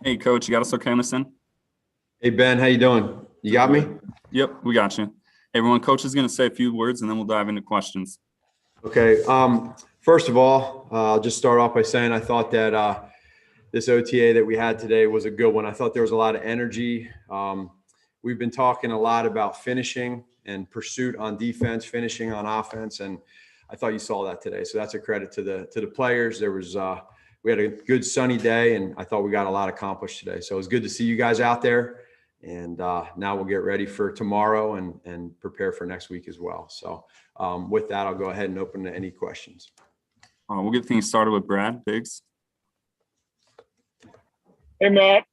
Hey, Coach, you got us okay on this end? Hey Ben, how you doing? You got me? Yep, we got you. Hey, everyone, Coach is going to say a few words, and then we'll dive into questions. Okay. First of all, I'll just start off by saying I thought that this OTA that we had today was a good one. I thought there was a lot of energy. We've been talking a lot about finishing and pursuit on defense, finishing on offense, and I thought you saw that today. So that's a credit to the players. We had a good sunny day, and I thought we got a lot accomplished today. So it was good to see you guys out there. And now we'll get ready for tomorrow and prepare for next week as well. So with that, I'll go ahead and open to any questions. We'll get things started with Brad Biggs. Hey, Matt.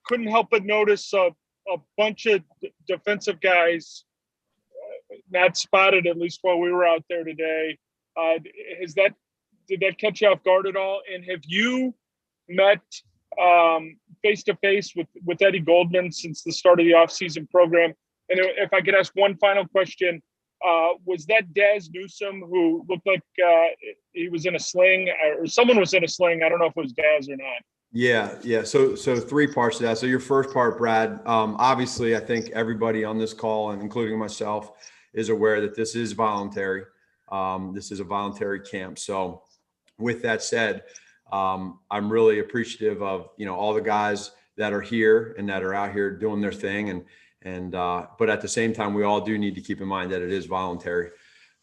Couldn't help but notice a bunch of defensive guys not spotted, at least while we were out there today. Did that catch you off guard at all? And have you met face to face with Eddie Goldman since the start of the offseason program? And if I could ask one final question, was that Daz Newsome who looked like he was in a sling, or someone was in a sling? I don't know if it was Daz or not. Yeah. So three parts to that. So your first part, Brad, obviously I think everybody on this call, and including myself, is aware that this is voluntary. This is a voluntary camp. So with that said, I'm really appreciative of, all the guys that are here and that are out here doing their thing. But at the same time, we all do need to keep in mind that it is voluntary.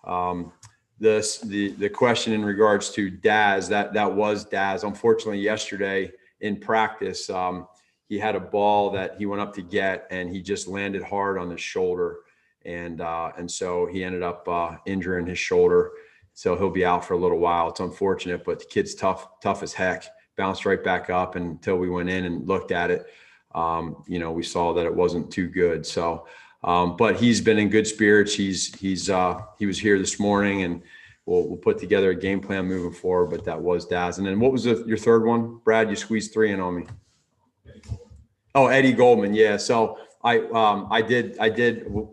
The question in regards to Daz, that was Daz. Unfortunately, yesterday in practice, he had a ball that he went up to get, and he just landed hard on his shoulder. And so he ended up injuring his shoulder. So he'll be out for a little while. It's unfortunate, but the kid's tough as heck. Bounced right back up, and until we went in and looked at it, we saw that it wasn't too good. So, but he's been in good spirits. He was here this morning, and we'll put together a game plan moving forward. But that was Daz. And then what was your third one, Brad? You squeezed three in on me. Oh, Eddie Goldman. Yeah. So I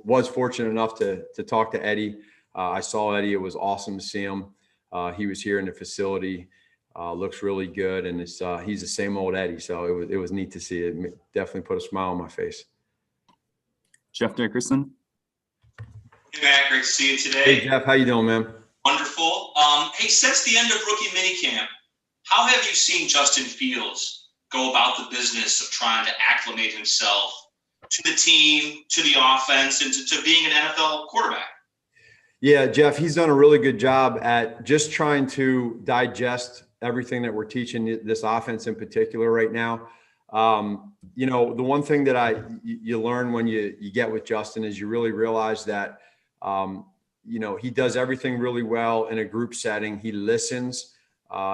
was fortunate enough to talk to Eddie. I saw Eddie. It was awesome to see him. He was here in the facility. Looks really good, and he's the same old Eddie. So it was neat to see. It definitely put a smile on my face. Jeff Dickerson. Hey, Matt, great to see you today. Hey, Jeff, how you doing, man? Wonderful. Hey, since the end of rookie minicamp, how have you seen Justin Fields go about the business of trying to acclimate himself to the team, to the offense, and to being an NFL quarterback? Yeah, Jeff, he's done a really good job at just trying to digest everything that we're teaching this offense in particular right now. The one thing that you learn when you get with Justin is you really realize that, he does everything really well in a group setting. He listens,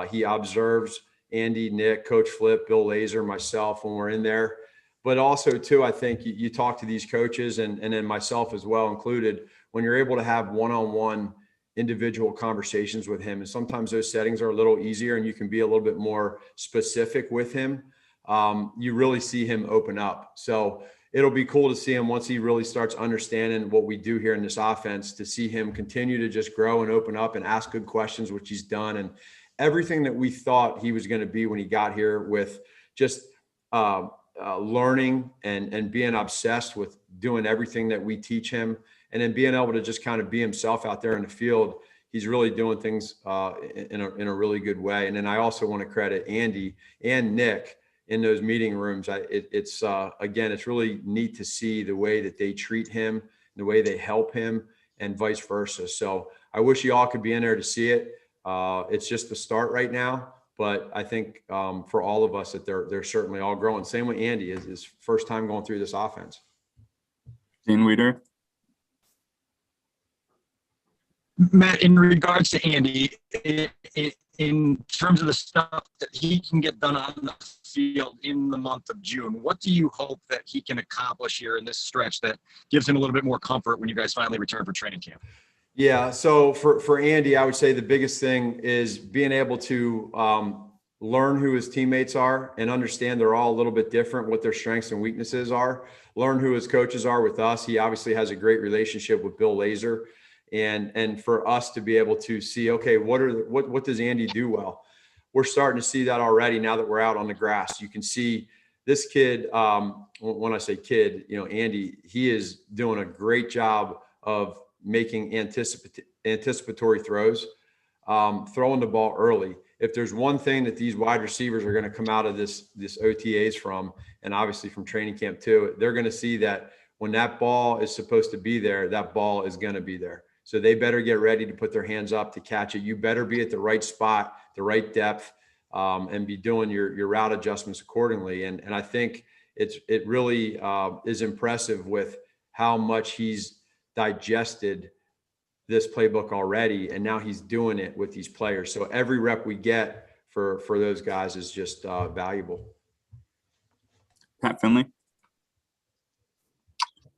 he observes Andy, Nick, Coach Flip, Bill Lazor, myself when we're in there. But also too, I think you talk to these coaches and then myself as well included, when you're able to have one-on-one individual conversations with him. And sometimes those settings are a little easier and you can be a little bit more specific with him. You really see him open up. So it'll be cool to see him once he really starts understanding what we do here in this offense, to see him continue to just grow and open up and ask good questions, which he's done. And everything that we thought he was going to be when he got here, with just learning and being obsessed with doing everything that we teach him, and then being able to just kind of be himself out there in the field. He's really doing things in a really good way. And then I also want to credit Andy and Nick in those meeting rooms. It's really neat to see the way that they treat him, the way they help him, and vice versa. So I wish you all could be in there to see it. It's just the start right now, but I think for all of us that they're certainly all growing. Same with Andy, is his first time going through this offense. Dean Weider. Matt, in regards to Andy, in terms of the stuff that he can get done on the field in the month of June, what do you hope that he can accomplish here in this stretch that gives him a little bit more comfort when you guys finally return for training camp? Yeah, so for Andy, I would say the biggest thing is being able to learn who his teammates are and understand they're all a little bit different, what their strengths and weaknesses are. Learn who his coaches are with us. He obviously has a great relationship with Bill Lazor. And for us to be able to see, okay, what does Andy do well? we're starting to see that already now that we're out on the grass. You can see this kid, when I say kid, Andy, he is doing a great job of making anticipatory throws, throwing the ball early. If there's one thing that these wide receivers are going to come out of this OTAs from, and obviously from training camp too, they're going to see that when that ball is supposed to be there, that ball is going to be there. So they better get ready to put their hands up to catch it. You better be at the right spot, the right depth, and be doing your route adjustments accordingly. And I think it really is impressive with how much he's digested this playbook already, and now he's doing it with these players. So every rep we get for those guys is just valuable. Pat Finley.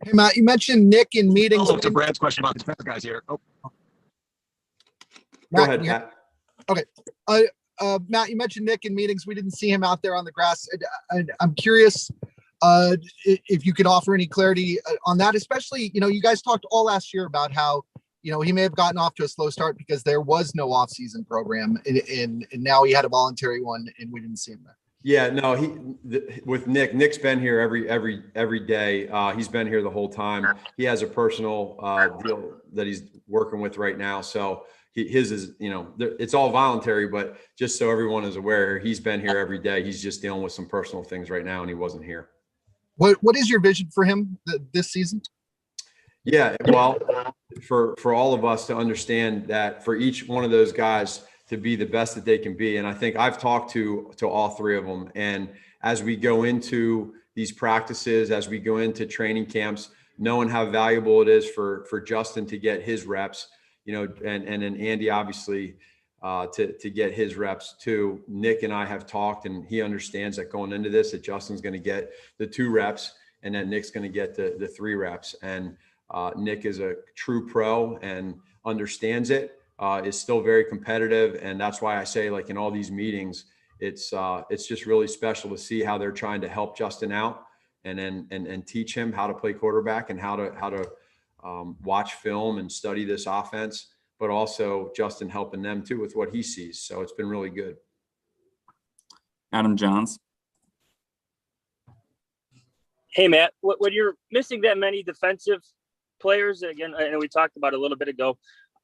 Hey, Matt, you mentioned Nick in meetings. Follow up to Brad's question about the defensive guys here. Oh, Go Matt, ahead, Pat. Matt, you mentioned Nick in meetings. We didn't see him out there on the grass. I'm curious if you could offer any clarity on that, especially, you guys talked all last year about how, he may have gotten off to a slow start because there was no off-season program, and now he had a voluntary one, and we didn't see him there. Yeah, no, with Nick's been here every day. He's been here the whole time. He has a personal deal that he's working with right now. So his is, it's all voluntary, but just so everyone is aware, he's been here every day. He's just dealing with some personal things right now, and he wasn't here. What is your vision for him this season? Yeah, well, for all of us to understand that for each one of those guys to be the best that they can be. And I think I've talked to all three of them. And as we go into these practices, as we go into training camps, knowing how valuable it is for Justin to get his reps, and then Andy, obviously, to get his reps too. Nick and I have talked, and he understands that going into this, that Justin's going to get the 2 reps and that Nick's going to get the 3 reps. And Nick is a true pro and understands it. Is still very competitive, and that's why I say, like, in all these meetings, it's just really special to see how they're trying to help Justin out and teach him how to play quarterback and how to watch film and study this offense, but also Justin helping them too with what he sees. So it's been really good. Adam Johns. Hey, Matt, when you're missing that many defensive players, again, I know we talked about it a little bit ago,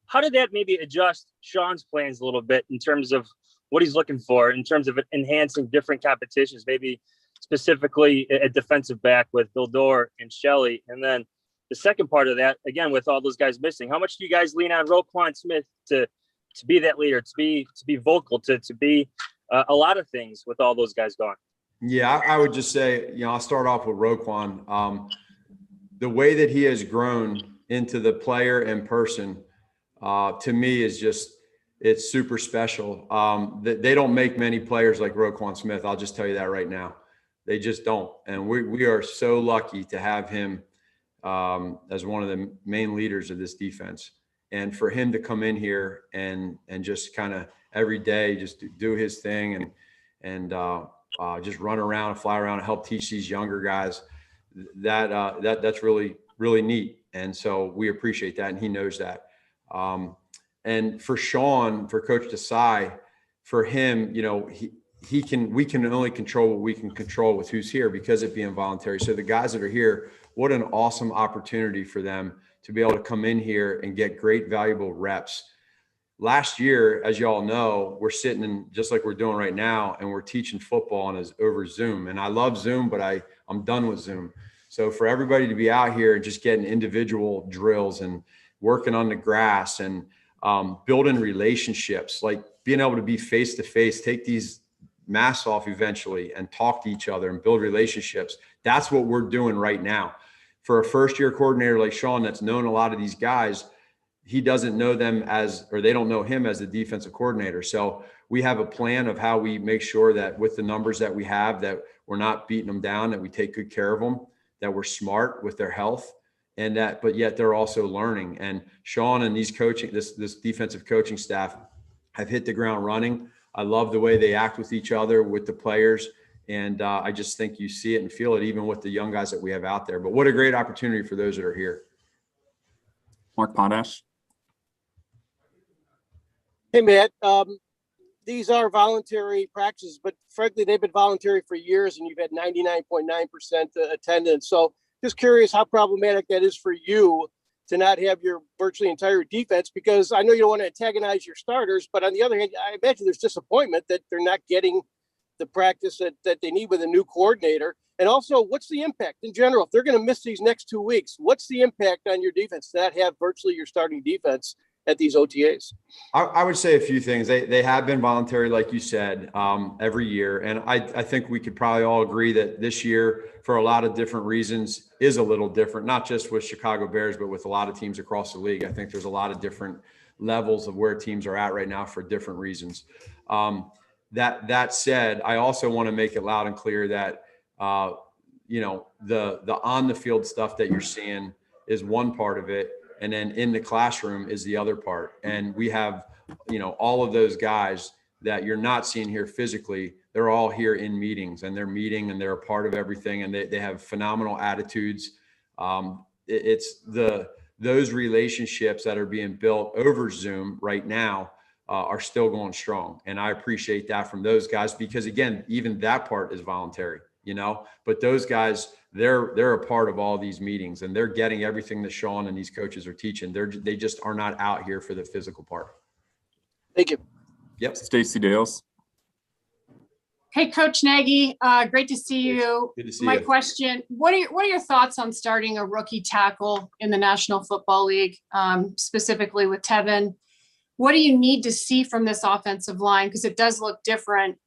how did that maybe adjust Sean's plans a little bit in terms of what he's looking for, in terms of enhancing different competitions, maybe specifically a defensive back with Bill Dorr and Shelley? And then the second part of that, again, with all those guys missing, how much do you guys lean on Roquan Smith to be that leader, to be vocal, to be a lot of things with all those guys gone? Yeah, I would just say, I'll start off with Roquan. The way that he has grown into the player and person, to me, is just, it's super special. They don't make many players like Roquan Smith. I'll just tell you that right now. They just don't. And we are so lucky to have him as one of the main leaders of this defense. And for him to come in here and just kind of every day just do his thing and just run around and fly around and help teach these younger guys, that's really, really neat. And so we appreciate that, and he knows that. And for Sean, for Coach Desai, for him, we can only control what we can control with who's here because it being voluntary. So the guys that are here, what an awesome opportunity for them to be able to come in here and get great, valuable reps. Last year, as you all know, we're sitting in just like we're doing right now, and we're teaching football over Zoom. And I love Zoom, but I'm done with Zoom. So for everybody to be out here and just getting individual drills and working on the grass and building relationships, like being able to be face-to-face, take these masks off eventually and talk to each other and build relationships. That's what we're doing right now. For a first-year coordinator like Sean that's known a lot of these guys, he doesn't know them or they don't know him as the defensive coordinator. So we have a plan of how we make sure that with the numbers that we have, that we're not beating them down, that we take good care of them, that we're smart with their health, but yet they're also learning. And Sean and this defensive coaching staff have hit the ground running. I love the way they act with each other, with the players. And I just think you see it and feel it even with the young guys that we have out there. But what a great opportunity for those that are here. Mark Potash. Hey, Matt. these are voluntary practices, but frankly, they've been voluntary for years, and you've had 99.9% attendance. So just curious how problematic that is for you to not have your virtually entire defense, because I know you don't want to antagonize your starters, but on the other hand, I imagine there's disappointment that they're not getting the practice that they need with a new coordinator. And also, what's the impact in general? If they're going to miss these next 2 weeks, what's the impact on your defense to not have virtually your starting defense at these OTAs? I would say a few things. They have been voluntary, like you said, every year. And I think we could probably all agree that this year, for a lot of different reasons, is a little different, not just with Chicago Bears, but with a lot of teams across the league. I think there's a lot of different levels of where teams are at right now for different reasons. That said, I also want to make it loud and clear that, the on the field stuff that you're seeing is one part of it. And then in the classroom is the other part. And we have, all of those guys that you're not seeing here physically, they're all here in meetings, and they're meeting and they're a part of everything. And they have phenomenal attitudes. It's those relationships that are being built over Zoom right now are still going strong. And I appreciate that from those guys, because again, even that part is voluntary, but those guys, they're a part of all these meetings, and they're getting everything that Sean and these coaches are teaching. They just are not out here for the physical part. Thank you. Yep. Stacey Dales. Hey, Coach Nagy, great to see you. Good to see My you. question, what are your thoughts on starting a rookie tackle in the National Football League, specifically with Tevin? What do you need to see from this offensive line? Because it does look different.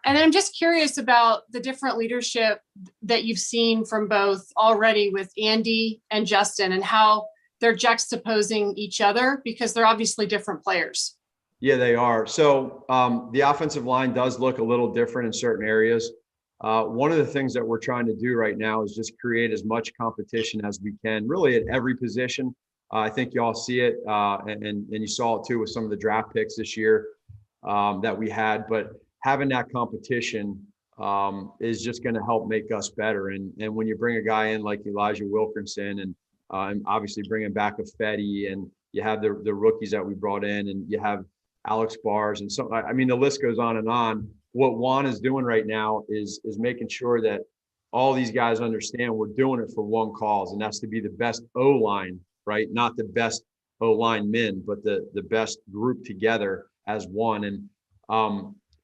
And then I'm just curious about the different leadership that you've seen from both already with Andy and Justin, and how they're juxtaposing each other, because they're obviously different players. Yeah, they are. So the offensive line does look a little different in certain areas. One of the things that we're trying to do right now is just create as much competition as we can, really at every position. I think you all see it, and you saw it too with some of the draft picks this year that we had. But having that competition is just going to help make us better. And when you bring a guy in like Elijah Wilkinson, and obviously bringing back a Fetty, and you have the rookies that we brought in, and you have Alex Bars, and so I mean the list goes on and on. What Juan is doing right now is making sure that all these guys understand we're doing it for one cause, and that's to be the best O-line, right? Not the best O-line men, but the best group together as one. And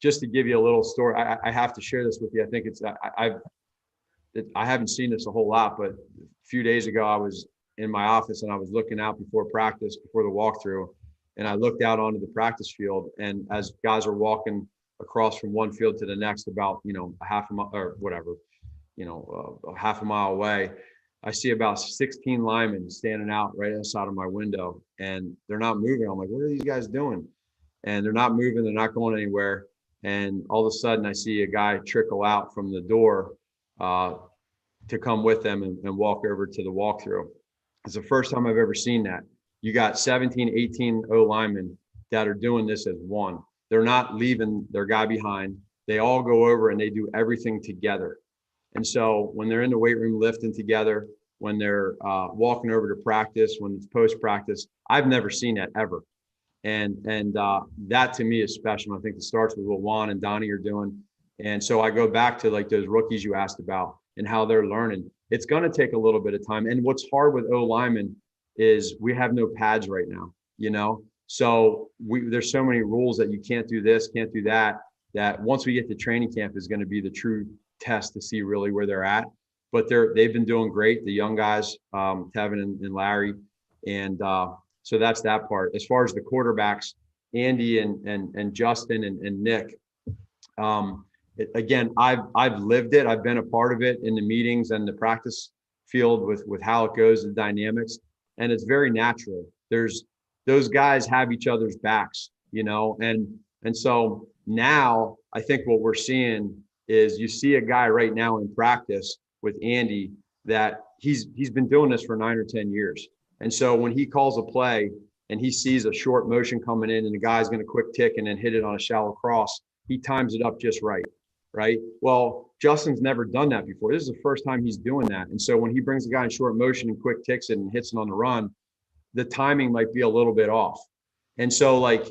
just to give you a little story, I have to share this with you. I think I haven't seen this a whole lot, but a few days ago I was in my office and I was looking out before practice, before the walkthrough, and I looked out onto the practice field, and as guys are walking across from one field to the next, about a half a mile or whatever, a half a mile away, I see about 16 linemen standing out right outside of my window, and they're not moving. I'm like, what are these guys doing? And they're not moving. They're not going anywhere. And all of a sudden I see a guy trickle out from the door to come with them and walk over to the walkthrough. It's the first time I've ever seen that. You got 17, 18 O linemen that are doing this as one. They're not leaving their guy behind. They all go over and they do everything together. And so when they're in the weight room lifting together, when they're walking over to practice, when it's post-practice, I've never seen that ever. And that to me is special. I think it starts with what Juan and Donnie are doing. And so I go back to like those rookies you asked about and how they're learning. It's going to take a little bit of time. And what's hard with O linemen is we have no pads right now, So there's so many rules that you can't do this, can't do that, that once we get to training camp is going to be the true test to see really where they're at. But they've been doing great, the young guys, Tevin and Larry. And so that's that part. As far as the quarterbacks, Andy and Justin and Nick, again, I've lived it. I've been a part of it in the meetings and the practice field with how it goes, the dynamics, and it's very natural. Those guys have each other's backs, and so now I think what we're seeing is you see a guy right now in practice with Andy that he's been doing this for 9 or 10 years. And so when he calls a play and he sees a short motion coming in and the guy's going to quick tick and then hit it on a shallow cross, he times it up just right. Well, Justin's never done that before. This is the first time he's doing that. And so when he brings a guy in short motion and quick ticks it and hits it on the run, the timing might be a little bit off. And so like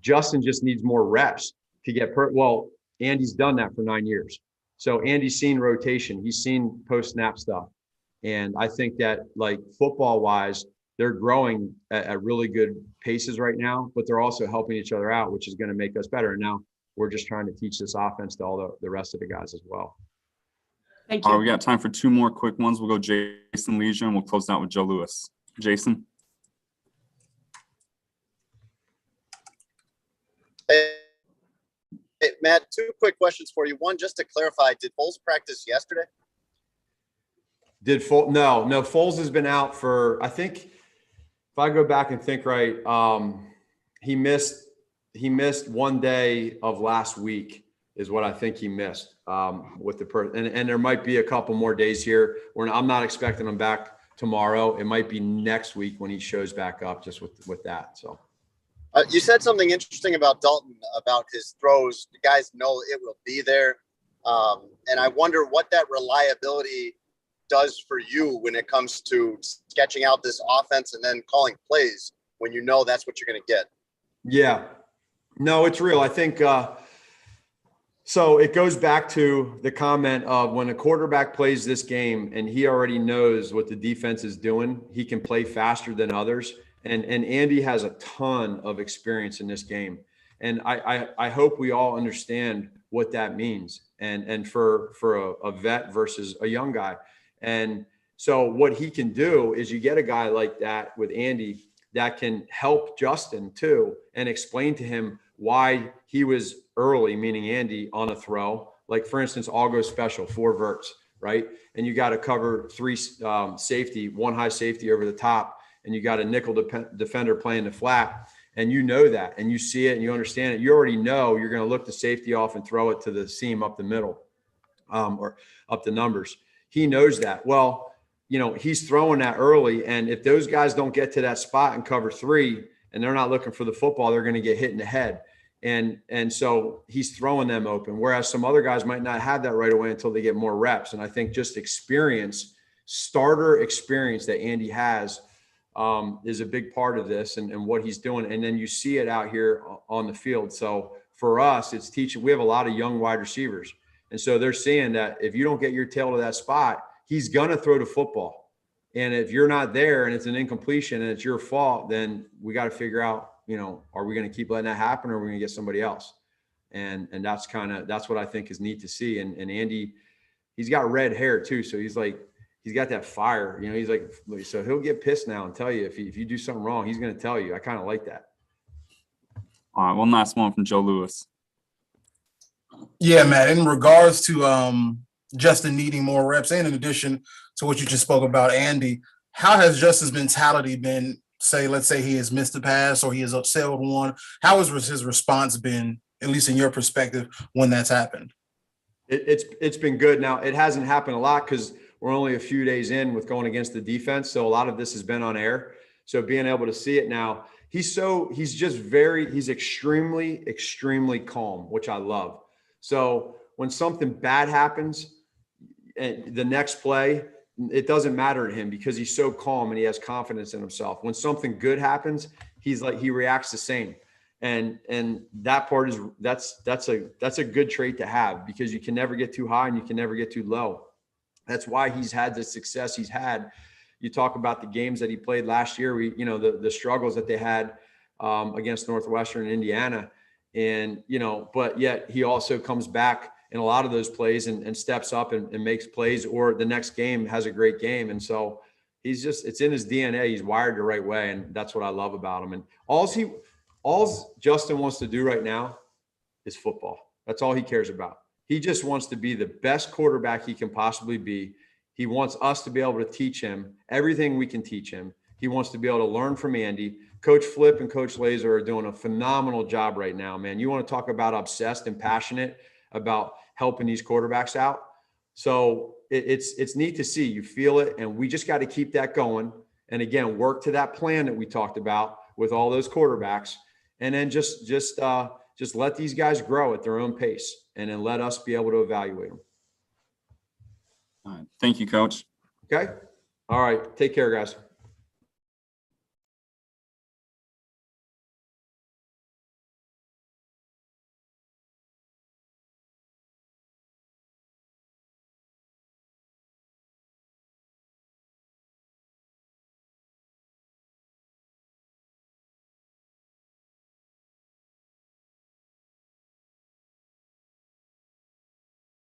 Justin just needs more reps. to get well, Andy's done that for 9 years. So Andy's seen rotation. He's seen post-snap stuff. And I think that, like, football-wise, they're growing at really good paces right now, but they're also helping each other out, which is going to make us better. And now we're just trying to teach this offense to all the rest of the guys as well. Thank All right, you. we got time for 2 more quick ones. We'll go Jason Leisure, and we'll close out with Joe Lewis. Jason? Hey, Matt, 2 quick questions for you. One, just to clarify, did Foles practice yesterday? No, Foles has been out for, I think, if I go back and think right, he missed 1 day of last week is what I think he missed with the and there might be a couple more days here where I'm not expecting him back tomorrow. It might be next week when he shows back up, just with that. So you said something interesting about Dalton, about his throws. The guys know it will be there. And I wonder what that reliability does for you when it comes to sketching out this offense and then calling plays when you know that's what you're going to get. Yeah, no, it's real. I think so. It goes back to the comment of when a quarterback plays this game and he already knows what the defense is doing, he can play faster than others. And Andy has a ton of experience in this game. And I hope we all understand what that means. And for a vet versus a young guy. And so what he can do is you get a guy like that with Andy that can help Justin too and explain to him why he was early, meaning Andy, on a throw. Like, for instance, all go special, 4 verts, right? And you got to cover 3 safety, 1 high safety over the top, and you got a nickel defender playing the flat. And you know that, and you see it, and you understand it. You already know you're going to look the safety off and throw it to the seam up the middle or up the numbers. He knows that. Well, you know, he's throwing that early. And if those guys don't get to that spot and cover 3 and they're not looking for the football, they're going to get hit in the head. And so he's throwing them open. Whereas some other guys might not have that right away until they get more reps. And I think just experience, starter experience that Andy has is a big part of this and what he's doing. And then you see it out here on the field. So for us, it's teaching. We have a lot of young wide receivers. And so they're seeing that if you don't get your tail to that spot, he's going to throw the football. And if you're not there and it's an incompletion and it's your fault, then we got to figure out, you know, are we going to keep letting that happen or are we going to get somebody else? And that's what I think is neat to see. And Andy, he's got red hair too. So he's got that fire, you know, he's like, so he'll get pissed now and tell you if you do something wrong, he's going to tell you. I kind of like that. All right, one last one from Joe Lewis. Yeah, Matt, in regards to Justin needing more reps, and in addition to what you just spoke about, Andy, how has Justin's mentality been? Let's say he has missed a pass or he has upset with one. How has his response been, at least in your perspective, when that's happened? It's been good. Now, it hasn't happened a lot because we're only a few days in with going against the defense. So a lot of this has been on air. So being able to see it now, he's extremely, extremely calm, which I love. So when something bad happens and the next play, it doesn't matter to him because he's so calm and he has confidence in himself. When something good happens, he reacts the same. And that part that's a good trait to have because you can never get too high and you can never get too low. That's why he's had the success he's had. You talk about the games that he played last year, the struggles that they had against Northwestern and Indiana. And, you know, but yet he also comes back in a lot of those plays and steps up and makes plays, or the next game has a great game. And so it's in his DNA. He's wired the right way. And that's what I love about him. And all Justin wants to do right now is football. That's all he cares about. He just wants to be the best quarterback he can possibly be. He wants us to be able to teach him everything we can teach him. He wants to be able to learn from Andy. Coach Flip and Coach Laser are doing a phenomenal job right now, man. You want to talk about obsessed and passionate about helping these quarterbacks out. So it's neat to see. You feel it, and we just got to keep that going. And again, work to that plan that we talked about with all those quarterbacks, and then just let these guys grow at their own pace, and then let us be able to evaluate them. All right. Thank you, Coach. Okay. All right. Take care, guys.